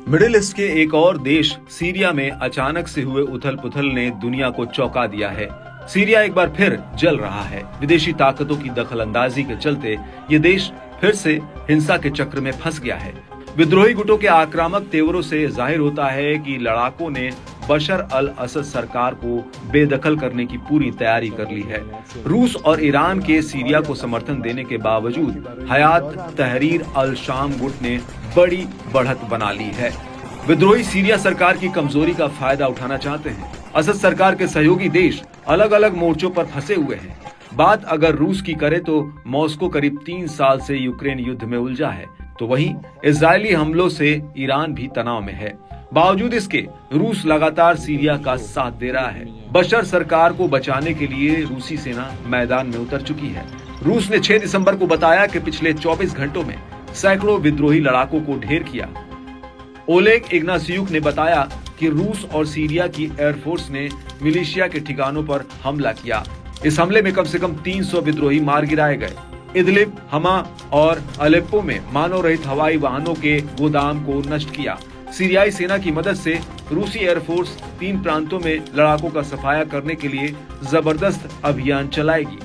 Middle east के एक और देश सीरिया में अचानक से हुए उथल पुथल ने दुनिया को चौंका दिया है। सीरिया एक बार फिर जल रहा है। विदेशी ताकतों की दखलंदाजी के चलते ये देश फिर से हिंसा के चक्र में फंस गया है। विद्रोही गुटों के आक्रामक तेवरों से जाहिर होता है कि लड़ाकों ने बशर अल असद सरकार को बेदखल करने की पूरी तैयारी कर ली है। रूस और ईरान के सीरिया को समर्थन देने के बावजूद हयात तहरीर अल शाम गुट ने बड़ी बढ़त बना ली है। विद्रोही सीरिया सरकार की कमजोरी का फायदा उठाना चाहते हैं। असद सरकार के सहयोगी देश अलग अलग मोर्चों पर फंसे हुए हैं। बात अगर रूस की करे तो मॉस्को करीब 3 साल से यूक्रेन युद्ध में उलझा है, तो वहीं इजरायली हमलों से ईरान भी तनाव में है। बावजूद इसके रूस लगातार सीरिया का साथ दे रहा है। बशर सरकार को बचाने के लिए रूसी सेना मैदान में उतर चुकी है। रूस ने 6 दिसंबर को बताया कि पिछले 24 घंटों में सैकड़ों विद्रोही लड़ाकों को ढेर किया। ओलेग इग्नासियुक ने बताया कि रूस और सीरिया की एयरफोर्स ने मिलिशिया के ठिकानों पर हमला किया। इस हमले में कम से कम 300 विद्रोही मार गिराए गए। इदलिब, हमा और अलेप्पो में मानव रहित हवाई वाहनों के गोदाम को नष्ट किया। सीरियाई सेना की मदद से रूसी एयरफोर्स 3 प्रांतों में लड़ाकों का सफाया करने के लिए जबरदस्त अभियान चलाएगी।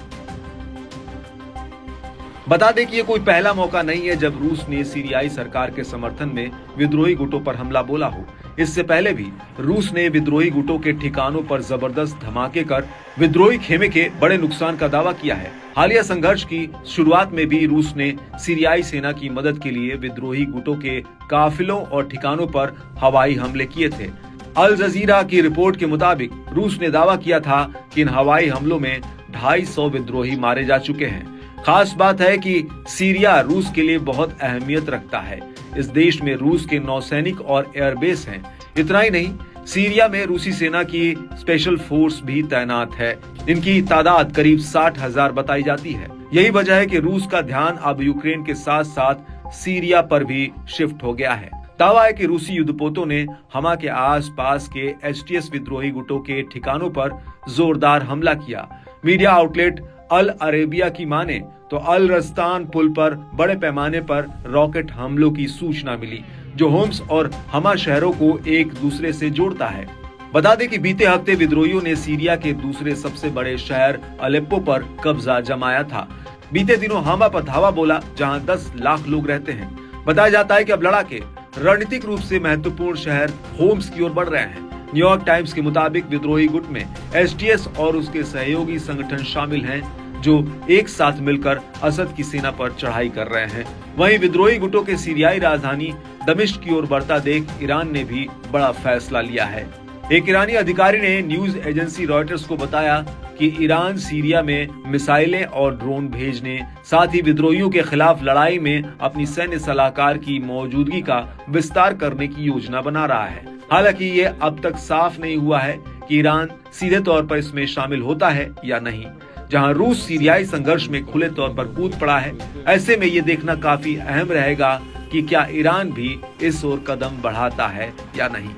बता दें कि ये कोई पहला मौका नहीं है जब रूस ने सीरियाई सरकार के समर्थन में विद्रोही गुटों पर हमला बोला हो। इससे पहले भी रूस ने विद्रोही गुटों के ठिकानों पर जबरदस्त धमाके कर विद्रोही खेमे के बड़े नुकसान का दावा किया है। हालिया संघर्ष की शुरुआत में भी रूस ने सीरियाई सेना की मदद के लिए विद्रोही गुटों के काफिलों और ठिकानों पर हवाई हमले किए थे। अल जजीरा की रिपोर्ट के मुताबिक रूस ने दावा किया था कि इन हवाई हमलों में 250 विद्रोही मारे जा चुके हैं। खास बात है कि सीरिया रूस के लिए बहुत अहमियत रखता है। इस देश में रूस के नौसैनिक और एयरबेस हैं। इतना ही नहीं, सीरिया में रूसी सेना की स्पेशल फोर्स भी तैनात है। इनकी तादाद करीब 60,000 बताई जाती है। यही वजह है कि रूस का ध्यान अब यूक्रेन के साथ साथ सीरिया पर भी शिफ्ट हो गया है। दावा है कि रूसी युद्धपोतों ने हमा के आसपास के एचटीएस विद्रोही गुटों के ठिकानों पर जोरदार हमला किया। मीडिया आउटलेट अल अरेबिया की माने तो अल रस्तान पुल पर बड़े पैमाने पर रॉकेट हमलों की सूचना मिली, जो होम्स और हमा शहरों को एक दूसरे से जोड़ता है। बता दें कि बीते हफ्ते विद्रोहियों ने सीरिया के दूसरे सबसे बड़े शहर अलेप्पो पर कब्जा जमाया था। बीते दिनों हमा पर धावा बोला, जहां 10 लाख लोग रहते हैं। बताया जाता है कि अब लड़ाके रणनीतिक रूप से महत्वपूर्ण शहर होम्स की ओर बढ़ रहे हैं। न्यूयॉर्क टाइम्स के मुताबिक विद्रोही गुट में एचटीएस और उसके सहयोगी संगठन शामिल हैं, जो एक साथ मिलकर असद की सेना पर चढ़ाई कर रहे हैं। वहीं विद्रोही गुटों के सीरियाई राजधानी दमिश्क की ओर बढ़ता देख ईरान ने भी बड़ा फैसला लिया है। एक ईरानी अधिकारी ने न्यूज एजेंसी रॉयटर्स को बताया कि ईरान सीरिया में मिसाइलें और ड्रोन भेजने, साथ ही विद्रोहियों के खिलाफ लड़ाई में अपनी सैन्य सलाहकार की मौजूदगी का विस्तार करने की योजना बना रहा है। हालांकि ये अब तक साफ नहीं हुआ है कि ईरान सीधे तौर पर इसमें शामिल होता है या नहीं। जहां रूस सीरियाई संघर्ष में खुले तौर पर कूद पड़ा है, ऐसे में ये देखना काफी अहम रहेगा कि क्या ईरान भी इस ओर कदम बढ़ाता है या नहीं।